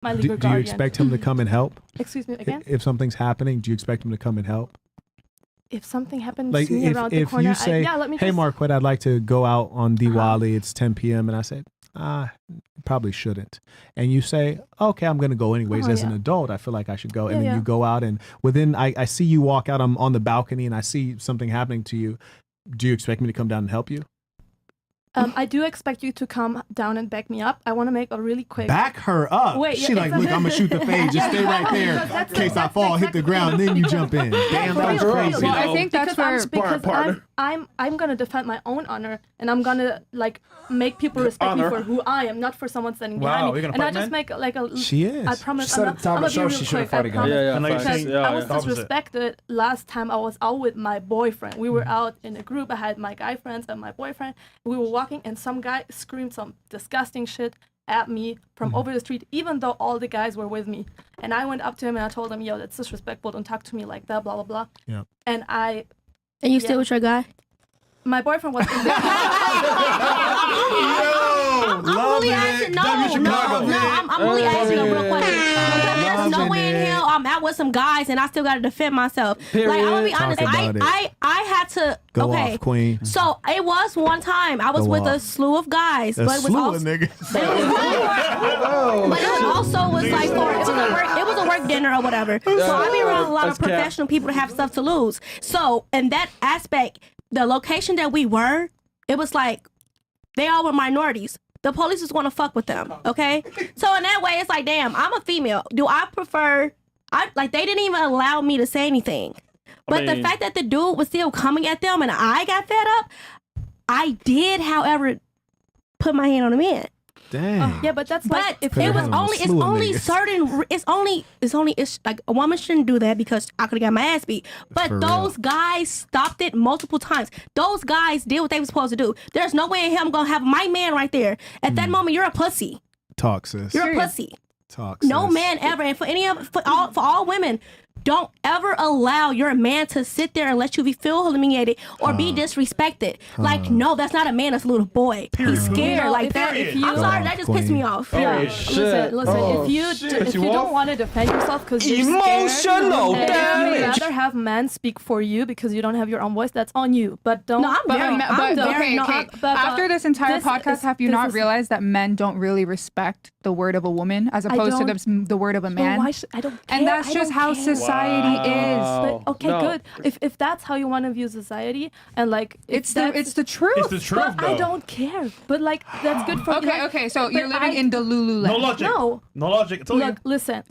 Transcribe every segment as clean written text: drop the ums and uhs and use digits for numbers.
my legal Do guardian. you expect him to come and help? Excuse me again? If something's happening, do you expect him to come and help? If something happens Like to me around the if corner, you say, let me hey, just... Marquett, I'd like to go out on Diwali. It's 10 p.m. And I said, probably shouldn't. And you say, okay, I'm going to go anyways. As an adult, I feel like I should go. And then you go out and within, I see you walk out on the balcony and I see something happening to you. Do you expect me to come down and help you? I do expect you to come down and back me up. I want to make a really quick... Back her up. Wait, she like, look, I'm going to shoot the fade. Just stay right there in case I fall, hit the ground, then you jump in. Damn, that was crazy. Well, I think that's where... I'm going to defend my own honor, and I'm going to, like, make people respect me for who I am, not for someone standing behind me. And I just make, like, a... She is. I promise. I'm going to be real quick. I promise. Because I was disrespected last time I was out with my boyfriend. We were out in a group. I had my guy friends and my boyfriend. We were walking, and some guy screamed some disgusting shit at me from over the street, even though all the guys were with me. And I went up to him and I told him, yo, that's disrespectful. Don't talk to me like that, blah, blah, blah. Yeah. And And you still with your guy? My boyfriend was in there. I'm really asking. I'm really asking a real question. Because there's no way in hell I'm out with some guys and I still got to defend myself. Period. Like, I'm gonna be honest. I had to. Go off, queen. So it was one time I was with a slew of guys, but it was also niggas. But it also was like it was a work dinner or whatever. So I be around a lot of professional people that have stuff to lose. So in that aspect, the location that we were, it was like they all were minorities. The police was going to fuck with them, okay? So in that way, it's like, damn, I'm a female. Do I prefer... they didn't even allow me to say anything. But the fact that the dude was still coming at them and I got fed up, I did, however, put my hand on the man. Damn. Yeah, but that's like... But it's like a woman shouldn't do that because I could have got my ass beat. But those guys stopped it multiple times. Those guys did what they were supposed to do. There's no way in hell I'm going to have my man right there. At that moment, you're a pussy. Talk, sis. You're a pussy. Talk, no sis. man ever. And for all women, don't ever allow your man to sit there and let you feel humiliated or be disrespected. Like, no, that's not a man. That's a little boy. He's scared like that. I'm sorry, that just pissed me off. Listen. If you don't want to defend yourself because you're emotional, if you'd rather have men speak for you because you don't have your own voice, that's on you. But don't. No, After this entire podcast, have you not realized that men don't really respect the word of a woman as opposed to the word of a man? I don't care. And that's just how society is. But, good. If that's how you want to view society, and like it's the truth. It's the truth. But I don't care. But like that's good for Okay. So you're living in Delulu land. No logic. Look, listen.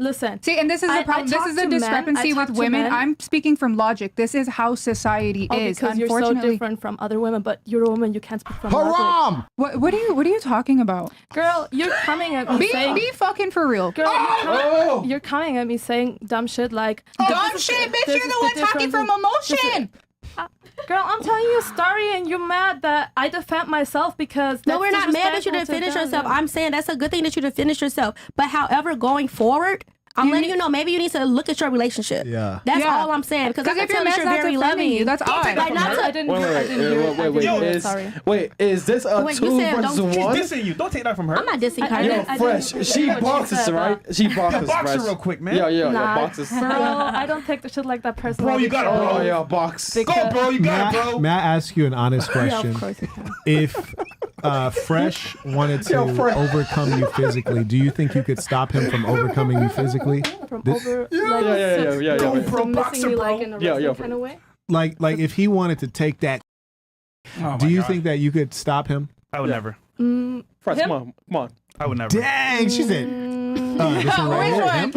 See, and this is the problem. This is the discrepancy with women. I'm speaking from logic. This is how society is. Because you're so different from other women, but you're a woman. You can't speak from Haram! logic. What are you talking about? Girl, you're coming at me saying... Be fucking for real. Girl, you're coming at me saying dumb shit like... Dumb shit, bitch, you're the one talking from emotion. Girl, I'm telling you a story and you're mad that I defend myself because... No, we're not mad that you didn't finish yourself. I'm saying that's a good thing that you didn't finish yourself. But however, going forward... I'm letting you know, maybe you need to look at your relationship. Yeah. That's all I'm saying. Because I can tell that you're very loving. That's odd. Like, I didn't hear. Sorry. Wait, is this a 2 versus 1? She's dissing you. Don't take that from her. I'm not dissing her. Yo, Fresh. She boxes, right? She boxes, box her real quick, man. Yeah, boxes. Bro, I don't take the shit like that personally. Bro, you got it, bro. Oh, yeah, box. Go, bro. You got it, bro. May I ask you an honest question? Yeah, of course you can. If Fresh wanted to overcome you physically, do you think you could stop him from overcoming you physically? Missing me like in a wrestling kind of way? Like if he wanted to take that, do you think that you could stop him? I would never. Fresh, come on. I would never. Dang, she said. Which one?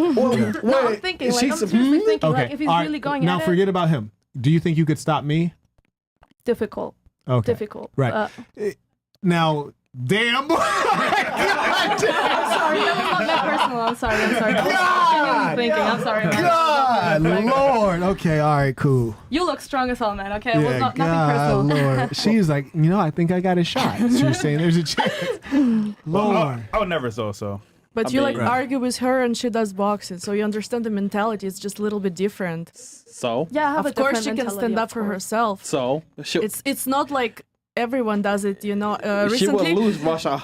No, I'm thinking. Like, I'm seriously thinking. Okay. Like, if he's really going now, at forget about him. Do you think you could stop me? Difficult. Okay. Difficult. Right. Now, damn. I'm sorry. That was not that personal. I'm sorry. God, I'm sorry. God, Lord. Okay, all right, cool. You look strong as hell, man. Okay, it was nothing God, personal. Lord. She's like, I think I got a shot. So you're saying there's a chance. Lord. I would never so. But you argue with her and she does boxing, so you understand the mentality. It's just a little bit different. So? Yeah, I have of course she can stand up for herself. So? It's not like everyone does it, Recently, she will lose Russia.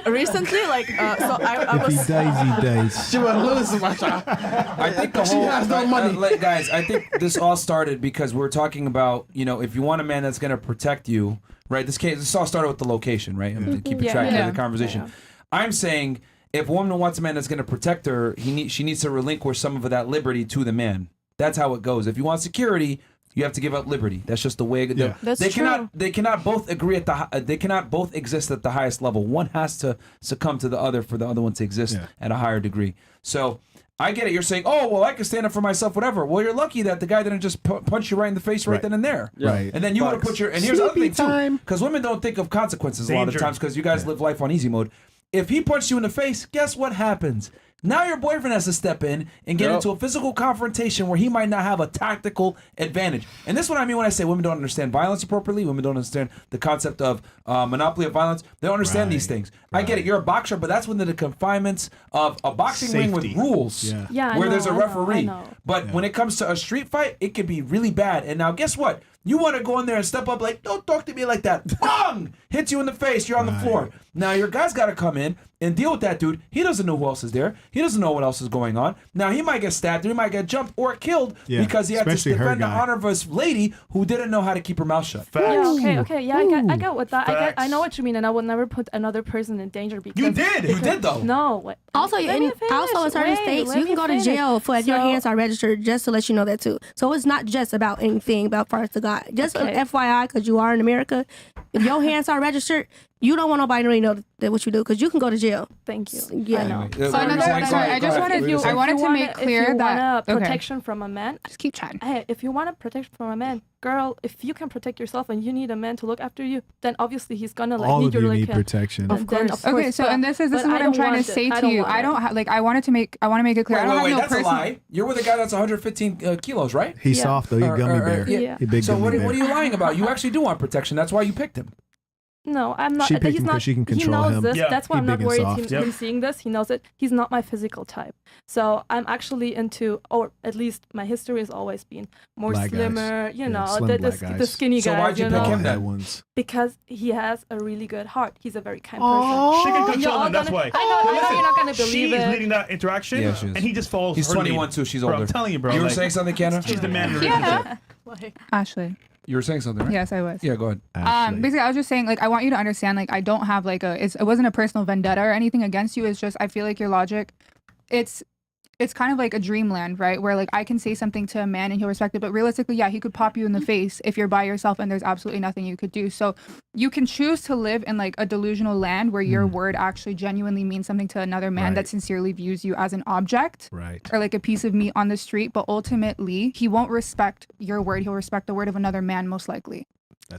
Recently, like, so I was. Daisy days. She won't lose my child. I think the whole guys. I think this all started because we're talking about, you know, if you want a man that's going to protect you, right? This all started with the location, right? I'm keeping track of the conversation. Yeah. I'm saying if a woman wants a man that's going to protect her, she needs to relinquish some of that liberty to the man. That's how it goes. If you want security, you have to give up liberty. That's just the way. That's they true. They cannot both agree at the. They cannot both exist at the highest level. One has to succumb to the other for the other one to exist at a higher degree. So I get it. You're saying, oh well, I can stand up for myself, whatever. Well, you're lucky that the guy didn't just punch you right in the face right then and there. Yeah. Right. And then you would have put your. And here's the other thing too, because women don't think of consequences a lot of times because you guys live life on easy mode. If he punched you in the face, guess what happens? Now your boyfriend has to step in and get into a physical confrontation where he might not have a tactical advantage. And this is what I mean when I say women don't understand violence appropriately. Women don't understand the concept of monopoly of violence. They don't understand these things. I get it. You're a boxer, but that's within the confinements of a boxing ring with rules where there's a referee. But when it comes to a street fight, it can be really bad. And now guess what? You want to go in there and step up like, don't talk to me like that. Bang! Hits you in the face. You're on the floor. Now your guy's got to come in and deal with that dude. He doesn't know who else is there. He doesn't know what else is going on. Now he might get stabbed or he might get jumped or killed because he had to defend the honor of his lady who didn't know how to keep her mouth shut. Yeah, okay. Yeah, I get with that. I know what you mean, and I would never put another person in danger because you did though. No. Also, in certain states, you can go to jail for if your hands are registered. Just to let you know that too. So it's not just about anything about first to God. Just FYI, because you are in America, if your hands are registered, you don't want nobody to really know that what you do because you can go to jail. Thank you. Yeah. I know. So I just wanted to make clear that protection from a man. Just keep chatting. Hey, if you want protection from a man, girl, if you can protect yourself and you need a man to look after you, then obviously he's gonna all need of your need protection. Of course. Okay, so and this is what I'm trying to say to you. I want to make it clear. Wait, that's a lie. You're with a guy that's 115 kilos, right? He's soft though. He's gummy bear. Yeah. He big so gummy bear. What are you lying about? You actually do want protection. That's why you picked him. No, I'm not. She picked him because she can control him. He knows this. Yeah. That's why I'm not worried him seeing this. He knows it. He's not my physical type. So I'm actually into, or at least my history has always been more black slimmer, guys. you know, the skinny guys. So why'd you pick him that then? Ones? Because he has a really good heart. He's a very kind person. She can control him, that's why. I know you're not going to believe it. She's leading that interaction, and he just follows. He's 21 too. She's older. I'm telling you, bro. You were saying something, Kiana? She's the man. Ashley. You were saying something, right? Yes, I was. Yeah, go ahead. Basically, I was just saying, like, I want you to understand, like, I don't have, like, it wasn't a personal vendetta or anything against you. It's just, I feel like your logic, it's kind of like a dreamland, right? Where, like, I can say something to a man and he'll respect it. But realistically, yeah, he could pop you in the face if you're by yourself and there's absolutely nothing you could do. So you can choose to live in, like, a delusional land where your word actually genuinely means something to another man that sincerely views you as an object. Right. Or, like, a piece of meat on the street. But ultimately, he won't respect your word. He'll respect the word of another man, most likely.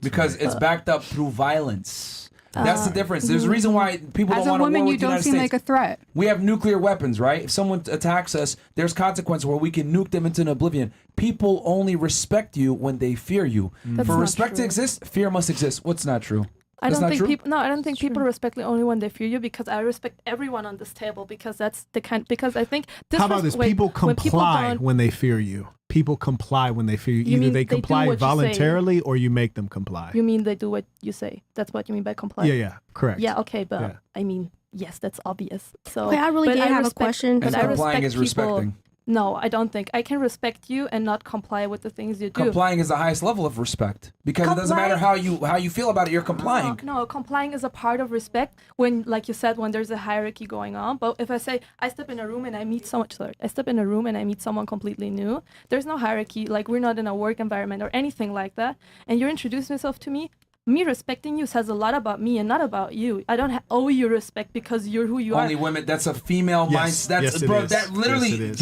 Because it's backed up through violence. That's the difference. There's a reason why people don't want to war with the United States. As a woman, you don't seem like a threat. We have nuclear weapons, right? If someone attacks us, there's consequences where we can nuke them into an oblivion. People only respect you when they fear you. For respect to exist, fear must exist. What's not true? I don't think people respect you only when they fear you, because I respect everyone on this table, because that's the kind. Because I think this. How about this? People comply when they fear you. People comply when they fear you. Either they comply voluntarily or you make them comply. You mean they do what you say? That's what you mean by comply? Yeah, correct. Yeah, okay, but I mean, yes, that's obvious. So I really did have a question. But complying is respecting. No, I don't think. I can respect you and not comply with the things you do. Complying is the highest level of respect, because it doesn't matter how you feel about it, you're complying. No, complying is a part of respect when, like you said, when there's a hierarchy going on. But if I say I step in a room and I meet someone completely new, there's no hierarchy. Like, we're not in a work environment or anything like that. And you're introducing yourself to me. Me respecting you says a lot about me and not about you. I don't owe you respect because you're who you are. Only women. That's a female mindset. Yes, bro. That literally,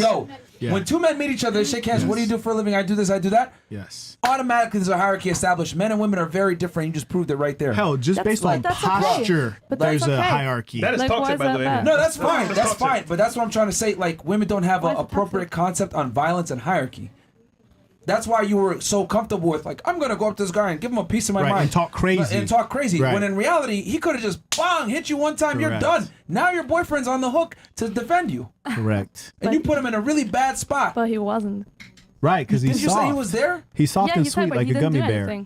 when two men meet each other, they shake hands. What do you do for a living? I do this. I do that. Yes. Automatically, there's a hierarchy established. Men and women are very different. You just proved it right there. Hell, just based on posture, there's a hierarchy. That is toxic, by the way. No, that's fine. That's fine. But that's what I'm trying to say. Like, women don't have an appropriate concept on violence and hierarchy. That's why you were so comfortable with, like, I'm going to go up to this guy and give him a piece of my mind. And talk crazy. Right. When in reality, he could have just, hit you one time, you're done. Now your boyfriend's on the hook to defend you. Correct. And you put him in a really bad spot. But he wasn't. Right, because he's soft. Did you say he was there? He's soft and sweet like a gummy bear.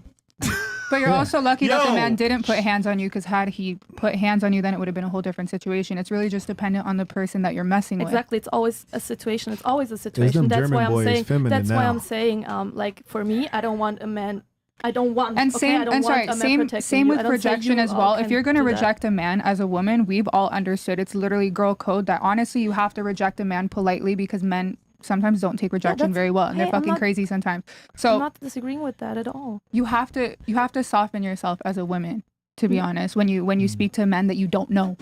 But you're also lucky that the man didn't put hands on you, because had he put hands on you, then it would have been a whole different situation. It's really just dependent on the person that you're messing with. Exactly. It's always a situation. It's always a situation. That's why I'm saying. That's why I'm saying. Like for me, I don't want a man. I don't want. And same. And sorry. Same with rejection as well. If you're gonna reject a man as a woman, we've all understood it's literally girl code that honestly you have to reject a man politely, because men sometimes don't take rejection very well, and they're fucking crazy sometimes. So I'm not disagreeing with that at all. You have to soften yourself as a woman, to be honest, when you speak to men that you don't know.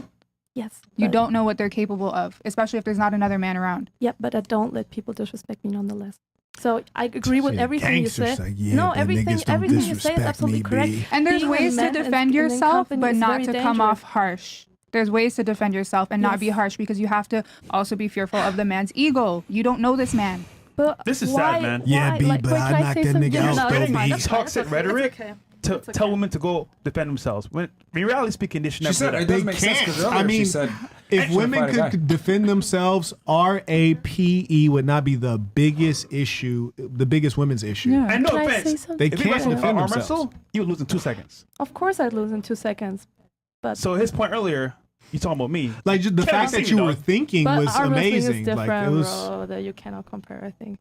Yes. You don't know what they're capable of, especially if there's not another man around. Yeah, but I don't let people disrespect me nonetheless. So I agree with everything you say. No, everything you say is absolutely correct. And there's ways to defend yourself, but not to come off harsh. There's ways to defend yourself and not be harsh, because you have to also be fearful of the man's ego. You don't know this man. But this is sad, man. Yeah, B, but I knocked that nigga out, though, B. Toxic rhetoric to tell women to go defend themselves. When in reality speaking, this should never said do that. it doesn't make sense, 'cause earlier I mean, she said if women could defend themselves, RAPE would not be the biggest issue, the biggest women's issue. Yeah. And no Can I say offense, something? They if you can't wrestle defend arm themselves. wrestle, you would lose in 2 seconds. Of course I'd lose in 2 seconds. But so his point earlier, you talking about me. Like just the fact that you were thinking was arm wrestling amazing. Is different, like it was bro, that you cannot compare, I think.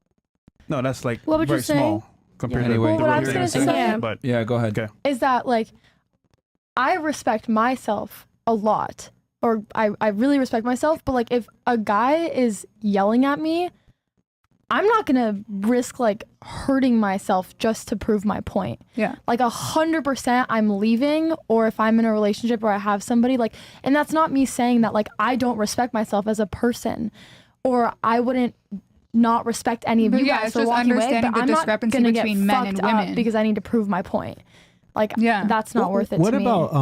No, that's like What would you very say? small compared to Anyway, the what I real was gonna thing. say- But yeah, go ahead. Okay. Is that like I respect myself a lot, or I really respect myself, but like if a guy is yelling at me, I'm not gonna risk like hurting myself just to prove my point. Yeah. Like 100% I'm leaving, or if I'm in a relationship where I have somebody, like, and that's not me saying that like I don't respect myself as a person, or I wouldn't not respect any of But you yeah, guys it's for just walking away, understanding but the I'm not discrepancy gonna between get men fucked and up women. because I need to prove my point. Like, Yeah. that's not worth it What to me. about